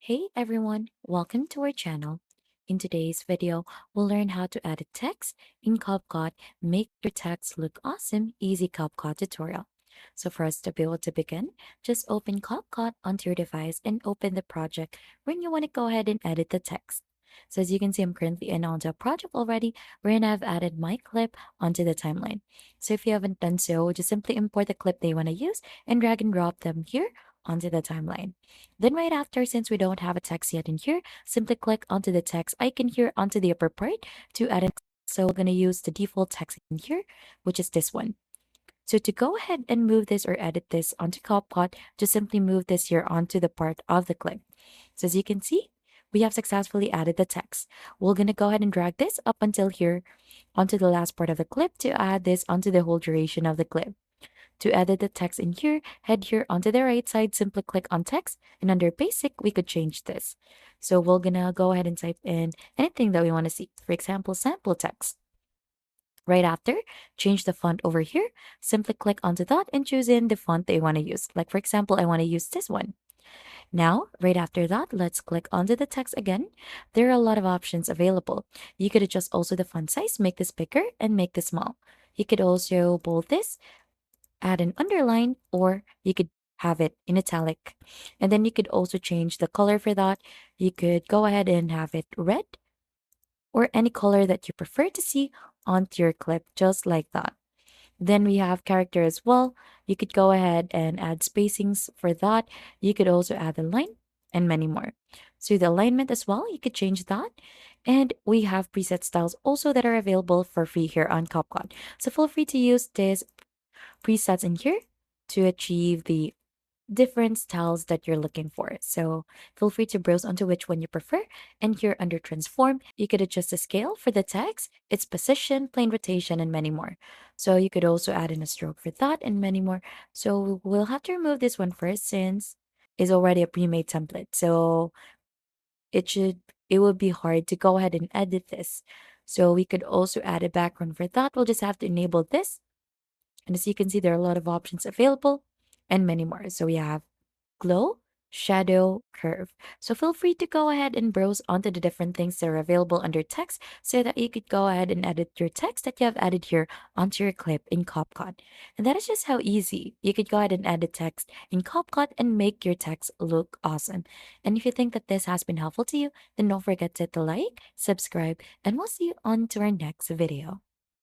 Hey everyone, welcome to our channel. In today's video, we'll learn how to edit text in CapCut, make your text look awesome, easy CapCut tutorial. So for us to be able to begin, just open CapCut onto your device and open the project when you want to go ahead and edit the text. So as you can see, I'm currently in onto a project already wherein I've added my clip onto the timeline. So if you haven't done so, just simply import the clip that you want to use and drag and drop them here onto the timeline. Then right after, since we don't have a text yet in here, simply click onto the text icon here onto the upper part to add a text. So we're going to use the default text in here, which is this one. So to go ahead and move this or edit this onto CapCut, just simply move this here onto the part of the clip. So as you can see, we have successfully added the text. We're going to go ahead and drag this up until here onto the last part of the clip to add this onto the whole duration of the clip. To edit the text in here, head here onto the right side, simply click on text, and under basic, we could change this. So we're gonna go ahead and type in anything that we want to see. For example, sample text. Right after, change the font over here. Simply click onto that and choose in the font that you want to use. Like for example, I want to use this one. Now, right after that, let's click onto the text again. There are a lot of options available. You could adjust also the font size, make this bigger and make this small. You could also bold this, add an underline, or you could have it in italic. And then you could also change the color for that. You could go ahead and have it red or any color that you prefer to see onto your clip, just like that. Then we have character as well. You could go ahead and add spacings for that. You could also add a line and many more. So the alignment as well, you could change that. And we have preset styles also that are available for free here on CapCut. So feel free to use these presets in here to achieve the different styles that you're looking for. So feel free to browse onto which one you prefer. And here under transform, you could adjust the scale for the text, its position, plane rotation, and many more. So you could also add in a stroke for that and many more. So we'll have to remove this one first since it's already a pre-made template. So it would be hard to go ahead and edit this. So we could also add a background for that. We'll just have to enable this, and as you can see, there are a lot of options available and many more. So we have glow, shadow, curve. So feel free to go ahead and browse onto the different things that are available under text so that you could go ahead and edit your text that you have added here onto your clip in CapCut. And that is just how easy you could go ahead and edit text in CapCut and make your text look awesome. And if you think that this has been helpful to you, then don't forget to hit the like, subscribe, and we'll see you on to our next video.